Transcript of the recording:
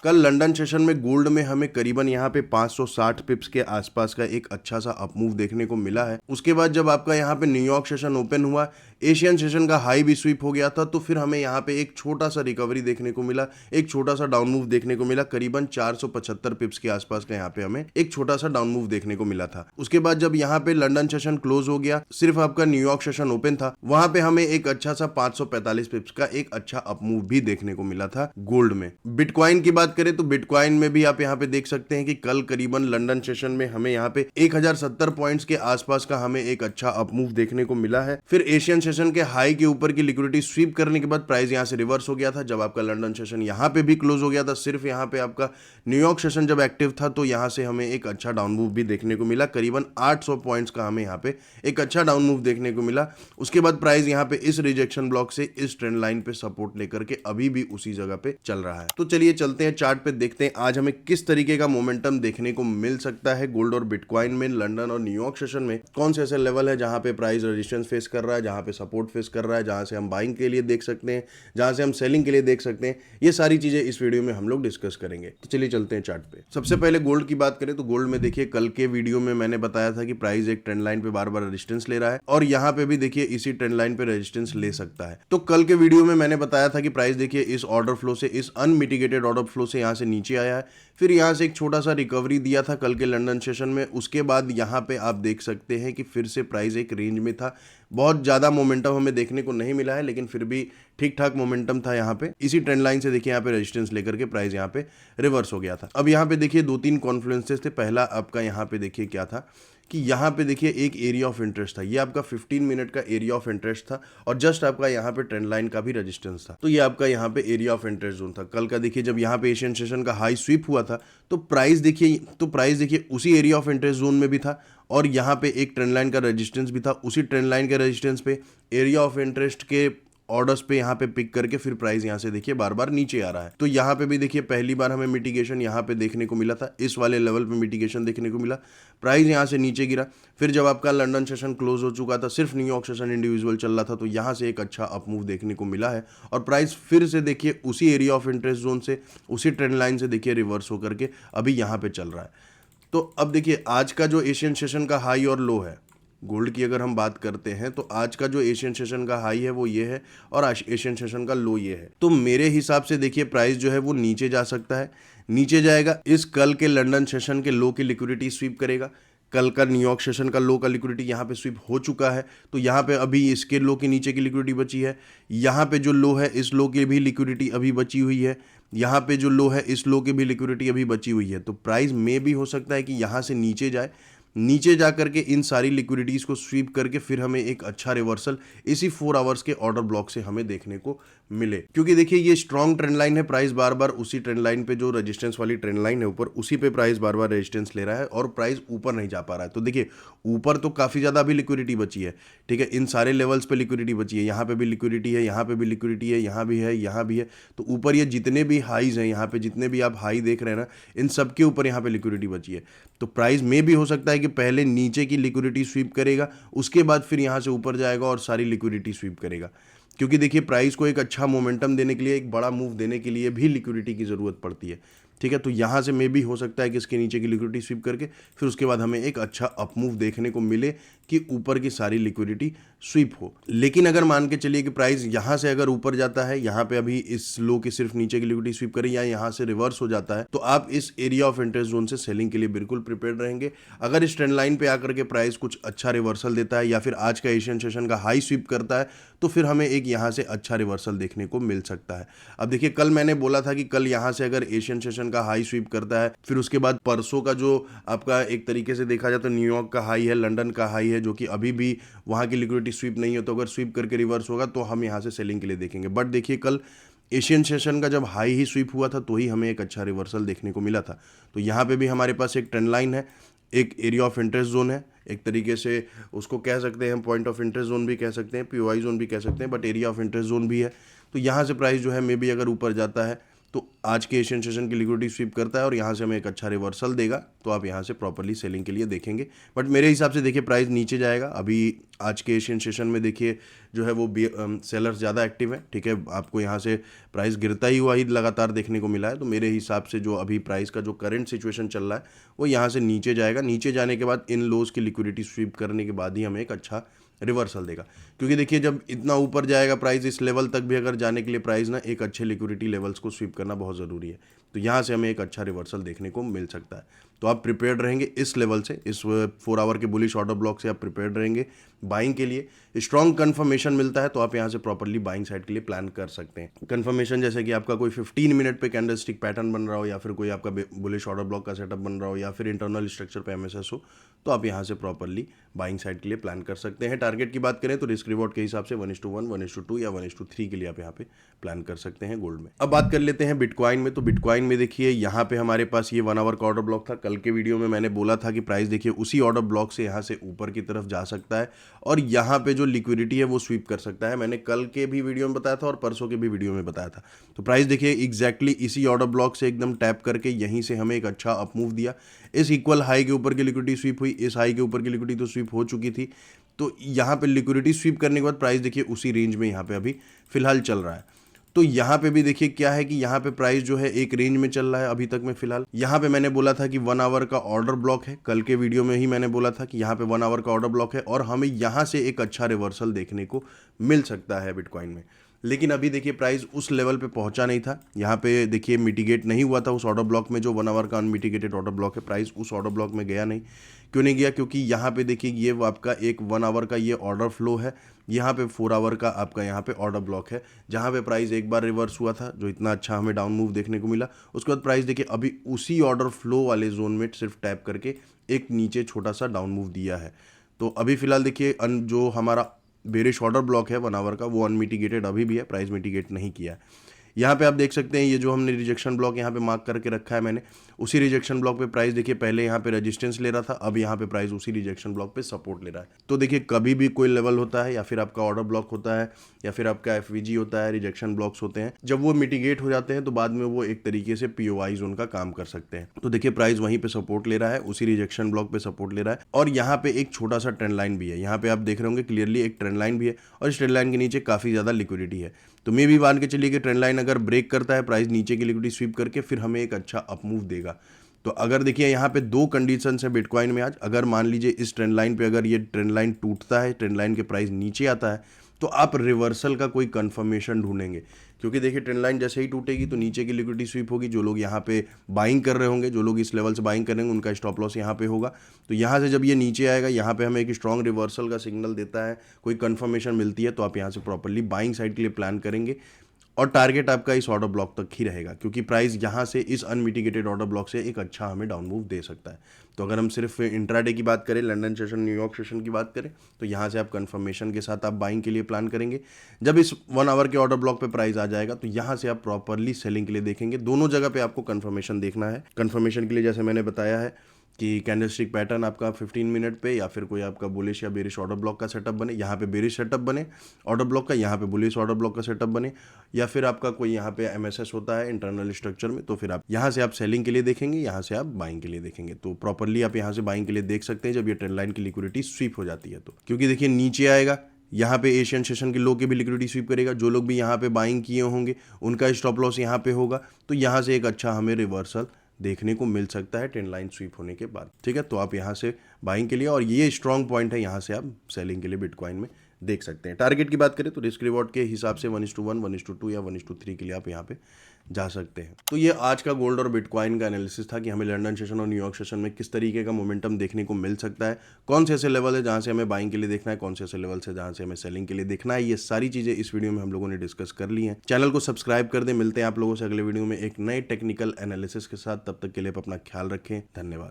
कल London session में gold में हमें करीबन यहाँ पे 560 पिप्स के आसपास का एक अच्छा सा अप मूव देखने को मिला है। उसके बाद जब आपका यहाँ पे न्यूयॉर्क सेशन ओपन हुआ, एशियन सेशन का हाई भी स्वीप हो गया था, तो फिर हमें यहाँ पे एक छोटा सा रिकवरी देखने को मिला, एक छोटा सा डाउन मूव देखने को मिला। करीबन 475 पिप्स के आसपास का यहाँ पे हमें एक छोटा सा डाउन मूव देखने को मिला था। उसके बाद जब यहाँ पे लंदन सेशन क्लोज हो गया, सिर्फ आपका न्यूयॉर्क सेशन ओपन था, वहां पे हमें एक अच्छा सा 545 पिप्स का एक अच्छा अप मूव भी देखने को मिला था गोल्ड में। बिटकॉइन की बात करें तो बिटकॉइन में भी आप यहाँ पे देख सकते हैं कि कल करीबन लंदन सेशन में हमें यहाँ पे 1070 पॉइंट्स के आसपास का हमें एक अच्छा अप मूव देखने को मिला है। फिर एशियन सेशन के हाई के ऊपर की लिक्विडिटी स्वीप करने के बाद प्राइस यहाँ से रिवर्स हो गया था। जब आपका लंदन सेशन यहाँ पे भी क्लोज हो गया था, सिर्फ यहाँ पे आपका न्यूयॉर्क सेशन जब एक्टिव था, तो यहाँ से हमें एक अच्छा डाउन मूव भी देखने को मिला। करीबन 800 पॉइंट्स का हमें यहाँ पे एक अच्छा डाउन मूव देखने को मिला। उसके बाद प्राइस यहाँ पे इस रिजेक्शन ब्लॉक से इस ट्रेंड लाइन पे सपोर्ट लेकर के अभी भी उसी जगह पे चल रहा है। तो चलिए चलते हैं चार्ट पे, देखते हैं आज हमें किस तरीके का मोमेंटम देखने को मिल सकता है गोल्ड और बिटकॉइन में। लंदन और न्यूयॉर्क सेशन में कौन से ऐसे लेवल है जहां पे प्राइस रेजिस्टेंस फेस कर रहा है, जहां पे सपोर्ट फेस कर रहा है, जहां से हम बाइंग के लिए देख सकते हैं, जहां से हम सेलिंग के लिए देख सकते हैं। ये सारी चीजें इस वीडियो में हम लोग डिस्कस करेंगे। तो चलिए चलते हैं चार्ट पे। सबसे पहले गोल्ड की बात करें तो गोल्ड में देखिए कल के वीडियो में मैंने बताया था कि प्राइस एक ट्रेंड लाइन पे बार बार रेजिस्टेंस ले रहा है, और यहाँ पे भी देखिए इसी ट्रेंड लाइन पे रेजिस्टेंस ले सकता है। तो कल के वीडियो में मैंने बताया था कि प्राइस देखिए इस ऑर्डर फ्लो से, इस अनमिटिगेटेड ऑर्डर फ्लो से यहाँ से नीचे आया है, फिर यहाँ से एक छोटा सा रिकवरी दिया था कल के लंदन सेशन में। उसके बाद यहाँ पे आप देख सकते हैं कि फिर से प्राइस एक रेंज में था। बहुत ज़्यादा मोमेंटम हमें देखने को नहीं मिला है, लेकिन फिर भी ठीक ठाक मोमेंटम था यहाँ पे। इसी ट्रेंड लाइन से देखिए यहाँ पे रेजिस्टेंस लेकर के प्राइस यहाँ पे रिवर्स हो गया था। अब यहाँ पे देखिए दो तीन कॉन्फ्लुएंसेस थे। पहला आपका यहाँ पे देखिए क्या था कि यहाँ पे देखिए एक एरिया ऑफ इंटरेस्ट था, ये आपका 15 मिनट का एरिया ऑफ इंटरेस्ट था, और जस्ट आपका यहाँ पे ट्रेंड लाइन का भी रेजिस्टेंस था। तो ये आपका यहाँ पे एरिया ऑफ इंटरेस्ट जोन था। कल का देखिए जब यहाँ पे एशियन सेशन का हाई स्वीप हुआ था, तो प्राइस देखिए उसी एरिया ऑफ इंटरेस्ट जोन में भी था, और यहाँ पे एक ट्रेंड लाइन का रेजिस्टेंस भी था। उसी ट्रेंड लाइन के रेजिस्टेंस पे एरिया ऑफ इंटरेस्ट के ऑर्डर्स पे यहाँ पे पिक करके फिर प्राइस यहाँ से देखिए बार बार नीचे आ रहा है। तो यहाँ पे भी देखिए पहली बार हमें मिटिगेशन यहाँ पे देखने को मिला था, इस वाले लेवल पे मिटिगेशन देखने को मिला, प्राइस यहाँ से नीचे गिरा। फिर जब आपका लंदन सेशन क्लोज हो चुका था, सिर्फ न्यूयॉर्क सेशन इंडिविजुअल चल रहा था, तो यहाँ से एक अच्छा अप मूव देखने को मिला है, और प्राइस फिर से देखिए उसी एरिया ऑफ इंटरेस्ट जोन से, उसी ट्रेंड लाइन से देखिए रिवर्स होकर के अभी यहाँ पे चल रहा है। तो अब देखिए आज का जो एशियन सेशन का हाई और लो है, गोल्ड की अगर हम बात करते हैं तो आज का जो एशियन सेशन का हाई है वो ये है, और एशियन सेशन का लो ये है। तो मेरे हिसाब से देखिए प्राइस जो है वो नीचे जा सकता है, नीचे जाएगा। इस कल के लंदन सेशन के लो की लिक्विडिटी स्वीप करेगा। कल का न्यूयॉर्क सेशन का लो का लिक्विडिटी यहाँ पे स्वीप हो चुका है, तो यहाँ पे अभी इसके लो के नीचे की लिक्विडिटी बची है। यहाँ पे जो लो है इस लो की भी लिक्विडिटी अभी बची हुई है, यहाँ पे जो लो है इस लो की भी लिक्विडिटी अभी बची हुई है। तो प्राइस में भी हो सकता है कि यहाँ से नीचे जाए, नीचे जा करके इन सारी लिक्विडिटीज़ को स्वीप करके फिर हमें एक अच्छा रिवर्सल इसी 4 आवर्स के ऑर्डर ब्लॉक से हमें देखने को मिले। क्योंकि देखिए ये स्ट्रॉन्ग ट्रेंड लाइन है, प्राइस बार बार उसी ट्रेंड लाइन पे, जो रेजिस्टेंस वाली ट्रेंड लाइन है ऊपर, उसी पे प्राइस बार बार रेजिस्टेंस ले रहा है, और प्राइस ऊपर नहीं जा पा रहा है। तो देखिए ऊपर तो काफ़ी ज़्यादा अभी लिक्विडिटी बची है, ठीक है, इन सारे लेवल्स पे लिक्विडिटी बची है, यहाँ पे भी लिक्विडिटी है, यहाँ पे भी लिक्विडिटी है, यहाँ भी है, यहाँ भी है। तो ऊपर ये जितने भी हाईज हैं, यहाँ पे जितने भी आप हाई देख रहे हैं ना, इन सब के ऊपर यहाँ पे लिक्विडिटी बची है। तो प्राइस में भी हो सकता है कि पहले नीचे की लिक्विडिटी स्वीप करेगा, उसके बाद फिर यहाँ से ऊपर जाएगा और सारी लिक्विडिटी स्वीप करेगा। क्योंकि देखिए प्राइस को एक अच्छा मोमेंटम देने के लिए, एक बड़ा मूव देने के लिए भी लिक्विडिटी की ज़रूरत पड़ती है, ठीक है। तो यहाँ से में भी हो सकता है कि इसके नीचे की लिक्विडिटी स्वीप करके फिर उसके बाद हमें एक अच्छा अप मूव देखने को मिले कि ऊपर की सारी लिक्विडिटी स्वीप हो। लेकिन अगर मान के चलिए कि प्राइस यहाँ से अगर ऊपर जाता है, यहाँ पे अभी इस लो की सिर्फ नीचे की लिक्विडिटी स्वीप करे, या यहाँ से रिवर्स हो जाता है, तो आप इस एरिया ऑफ इंटरेस्ट जोन से सेलिंग के लिए बिल्कुल प्रिपेयर रहेंगे। अगर इस ट्रेंड लाइन पे आकर के प्राइस कुछ अच्छा रिवर्सल देता है, या फिर आज का एशियन सेशन का हाई स्वीप करता है, तो फिर हमें एक यहाँ से अच्छा रिवर्सल देखने को मिल सकता है। अब देखिए कल मैंने बोला था कि कल यहाँ से अगर एशियन सेशन का हाई स्वीप करता है, फिर उसके बाद परसों का जो आपका एक तरीके से देखा जाए तो न्यूयॉर्क का हाई है, लंदन का हाई है, जो कि अभी भी वहाँ की लिक्विडिटी स्वीप नहीं है, तो अगर स्वीप करके रिवर्स होगा तो हम यहाँ से सेलिंग के लिए देखेंगे। बट देखिए कल एशियन सेशन का जब हाई ही स्वीप हुआ था, तो ही हमें एक अच्छा रिवर्सल देखने को मिला था। तो यहाँ पे भी हमारे पास एक ट्रेंड लाइन है, एक एरिया ऑफ इंटरेस्ट जोन है, एक तरीके से उसको कह सकते हैं, हम पॉइंट ऑफ इंटरेस्ट जोन भी कह सकते हैं, पीओआई जोन भी कह सकते हैं, but area of interest zone भी है। तो यहाँ से प्राइस जो है मे बी अगर ऊपर जाता है तो आज के एशियन सेशन की लिक्विडिटी स्वीप करता है और यहाँ से हमें एक अच्छा रिवर्सल देगा, तो आप यहाँ से प्रॉपरली सेलिंग के लिए देखेंगे। बट मेरे हिसाब से देखिए प्राइस नीचे जाएगा। अभी आज के एशियन सेशन में देखिए जो है वो सेलर्स ज़्यादा एक्टिव है, ठीक है। आपको यहाँ से प्राइस गिरता ही हुआ ही लगातार देखने को मिला है। तो मेरे हिसाब से जो अभी प्राइस का जो करंट सिचुएशन चल रहा है वो यहाँ से नीचे जाएगा। नीचे जाने के बाद इन लोज की लिक्विडिटी स्वीप करने के बाद ही हमें एक अच्छा रिवर्सल देगा। क्योंकि देखिए जब इतना ऊपर जाएगा प्राइस, इस लेवल तक भी अगर जाने के लिए प्राइस ना एक अच्छे लिक्विडिटी लेवल्स को स्वीप करना बहुत ज़रूरी है। तो यहाँ से हमें एक अच्छा रिवर्सल देखने को मिल सकता है। तो आप प्रिपेयर्ड रहेंगे इस लेवल से, इस 4 आवर के बुलिश ऑर्डर ब्लॉक से आप प्रिपेयर्ड रहेंगे बाइंग के लिए। स्ट्रॉन्ग कंफर्मेशन मिलता है तो आप यहाँ से प्रॉपरली बाइंग साइड के लिए प्लान कर सकते हैं। कंफर्मेशन जैसे कि आपका कोई 15 मिनट पे कैंडलस्टिक पैटर्न बन रहा हो, या फिर कोई आपका बुलिश ऑर्डर ब्लॉक का सेटअप बन रहा हो, या फिर इंटरनल स्ट्रक्चर पे एमएसएस हो, तो आप यहाँ से प्रॉपरली बाइंग साइड के लिए प्लान कर सकते हैं। टारगेट की बात करें तो रिस्क रिवॉर्ड के हिसाब से 1:1, 1:2 या 1:3 के लिए आप यहाँ पे प्लान कर सकते हैं गोल्ड में। अब बात कर लेते हैं बिटकॉइन में। तो बिटकॉइन में देखिए यहाँ पे हमारे पास ये 1 आवर का ऑर्डर ब्लॉक था। कल के वीडियो में मैंने बोला था कि प्राइस देखिए उसी ऑर्डर ब्लॉक से यहाँ से ऊपर की तरफ जा सकता है और यहाँ पे जो लिक्विडिटी है वो स्वीप कर सकता है। मैंने कल के भी वीडियो में बताया था और परसों के भी वीडियो में बताया था। तो प्राइस देखिए एग्जैक्टली इसी ऑर्डर ब्लॉक से एकदम टैप करके यहीं से हमें एक अच्छा अपमूव दिया। इस इक्वल हाई के ऊपर की लिक्विडिटी स्वीप हुई, इस हाई के ऊपर की लिक्विडिटी तो स्वीप हो चुकी थी। तो यहाँ पे लिक्विडिटी स्वीप करने के बाद प्राइस देखिए उसी रेंज में यहाँ पे अभी फिलहाल चल रहा है। तो यहाँ पे भी देखिए क्या है कि यहाँ पे प्राइस जो है एक रेंज में चल रहा है अभी तक में फिलहाल। यहाँ पे मैंने बोला था कि 1 आवर का ऑर्डर ब्लॉक है, कल के वीडियो में ही मैंने बोला था कि यहाँ पे 1 आवर का ऑर्डर ब्लॉक है और हमें यहाँ से एक अच्छा रिवर्सल देखने को मिल सकता है बिटकॉइन में। लेकिन अभी देखिए प्राइस उस लेवल पे पहुंचा नहीं था। यहाँ पे देखिए मिटिगेट नहीं हुआ था उस ऑर्डर ब्लॉक में, जो 1 आवर का अनमिटिगेटेड ऑर्डर ब्लॉक है। प्राइस उस ऑर्डर ब्लॉक में गया नहीं। क्यों नहीं गया? क्योंकि यहाँ पे देखिए ये आपका एक 1 आवर का ये ऑर्डर फ्लो है, यहाँ पे 4 आवर का आपका यहाँ पे ऑर्डर ब्लॉक है, जहाँ पे प्राइस एक बार रिवर्स हुआ था, जो इतना अच्छा हमें डाउन मूव देखने को मिला। उसके बाद प्राइस देखिए अभी उसी ऑर्डर फ्लो वाले जोन में सिर्फ टैप करके एक नीचे छोटा सा डाउन मूव दिया है। तो अभी फिलहाल देखिए जो हमारा बेरिश ऑर्डर ब्लॉक है 1 आवर का, वो अनमिटिगेटेड अभी भी है, प्राइस मिटिगेट नहीं किया है। यहाँ पे आप देख सकते हैं ये जो हमने रिजेक्शन ब्लॉक यहाँ पे मार्क करके रखा है मैंने, उसी रिजेक्शन ब्लॉक पे प्राइस देखिए पहले यहाँ पे रेजिस्टेंस ले रहा था, अब यहाँ पे प्राइस उसी रिजेक्शन ब्लॉक पे सपोर्ट ले रहा है। तो देखिए कभी भी कोई लेवल होता है या फिर आपका ऑर्डर ब्लॉक होता है या फिर आपका एफवीजी होता है, रिजेक्शन ब्लॉक्स होते हैं, जब वो मिटिगेट हो जाते हैं तो बाद में वो एक तरीके से पीओआई जोन का काम कर सकते हैं। तो देखिए प्राइस वहीं पे सपोर्ट ले रहा है, उसी रिजेक्शन ब्लॉक पे सपोर्ट ले रहा है और यहाँ पे एक छोटा सा ट्रेंड लाइन भी है। यहाँ पे आप देख रहे होंगे क्लियरली एक ट्रेंड लाइन भी है और इस ट्रेंड लाइन के नीचे काफी ज्यादा लिक्विडिटी है। तो मे भी मान के चलिए कि ट्रेंड लाइन अगर ब्रेक करता है प्राइस नीचे की लिक्विडिटी स्वीप करके फिर हमें एक अच्छा अपमूव देगा। तो अगर देखिए यहाँ पे 2 कंडीशन है बिटकॉइन में आज, अगर मान लीजिए इस ट्रेंड लाइन पे अगर ये ट्रेंड लाइन टूटता है, ट्रेंड लाइन के प्राइस नीचे आता है, तो आप रिवर्सल का कोई कंफर्मेशन ढूंढेंगे। क्योंकि देखिए ट्रेंड लाइन जैसे ही टूटेगी तो नीचे की लिक्विडिटी स्वीप होगी। जो लोग यहाँ पे बाइंग कर रहे होंगे, जो लोग इस लेवल से बाइंग करेंगे, उनका स्टॉप लॉस यहाँ पे होगा। तो यहाँ से जब ये नीचे आएगा, यहाँ पे हमें एक स्ट्रॉन्ग रिवर्सल का सिग्नल देता है, कोई कंफर्मेशन मिलती है, तो आप यहाँ से प्रॉपरली बाइंग साइड के लिए प्लान करेंगे और टारगेट आपका इस ऑर्डर ब्लॉक तक ही रहेगा, क्योंकि प्राइस यहाँ से इस अनमिटिगेटेड ऑर्डर ब्लॉक से एक अच्छा हमें डाउन मूव दे सकता है। तो अगर हम सिर्फ इंट्राडे की बात करें, लंदन सेशन न्यूयॉर्क सेशन की बात करें, तो यहाँ से आप कंफर्मेशन के साथ आप बाइंग के लिए प्लान करेंगे। जब इस 1 आवर के ऑर्डर ब्लॉक पे प्राइस आ जाएगा तो यहाँ से आप प्रॉपरली सेलिंग के लिए देखेंगे। दोनों जगह पे आपको कंफर्मेशन देखना है। कंफर्मेशन के लिए जैसे मैंने बताया है कि कैंडलस्टिक पैटर्न आपका 15 मिनट पे या फिर कोई आपका बुलिश या बेरिश ऑर्डर ब्लॉक का सेटअप बने, यहाँ पे बेरिश सेटअप बने ऑर्डर ब्लॉक का, यहाँ पे बुलिश ऑर्डर ब्लॉक का सेटअप बने, या फिर आपका कोई यहाँ पे एमएसएस होता है इंटरनल स्ट्रक्चर में, तो फिर आप यहाँ से आप सेलिंग के लिए देखेंगे, यहाँ से आप बाइंग के लिए देखेंगे। तो प्रॉपरली आप यहाँ से बाइंग के लिए देख सकते हैं जब ये ट्रेंड लाइन की लिक्विडिटी स्वीप हो जाती है। तो क्योंकि देखिए नीचे आएगा, यहाँ पे एशियन सेशन के लो की भी लिक्विडिटी स्वीप करेगा, जो लोग भी यहाँ पे बाइंग किए होंगे उनका स्टॉप लॉस यहाँ पे होगा, तो यहाँ से एक अच्छा हमें रिवर्सल देखने को मिल सकता है ट्रेंड लाइन स्वीप होने के बाद। ठीक है, तो आप यहाँ से बाइंग के लिए, और ये स्ट्रॉन्ग पॉइंट है, यहाँ से आप सेलिंग के लिए बिटकॉइन में देख सकते हैं। टारगेट की बात करें तो रिस्क रिवॉर्ड के हिसाब से 1:1, 1:2 या 1:3 के लिए आप यहाँ पे जा सकते हैं। तो ये आज का गोल्ड और बिटकॉइन का एनालिसिस था कि हमें लंदन सेशन और न्यूयॉर्क सेशन में किस तरीके का मोमेंटम देखने को मिल सकता है, कौन से ऐसे लेवल है जहाँ से हमें बाइंग के लिए देखना है, कौन से ऐसे लेवल है जहाँ से हमें सेलिंग के लिए देखना है। ये सारी चीज़ें इस वीडियो में हम लोगों ने डिस्कस कर ली हैं। चैनल को सब्सक्राइब कर दें। मिलते हैं आप लोगों से अगले वीडियो में एक नए टेक्निकल एनालिसिस के साथ। तब तक के लिए आप अपना ख्याल रखें। धन्यवाद।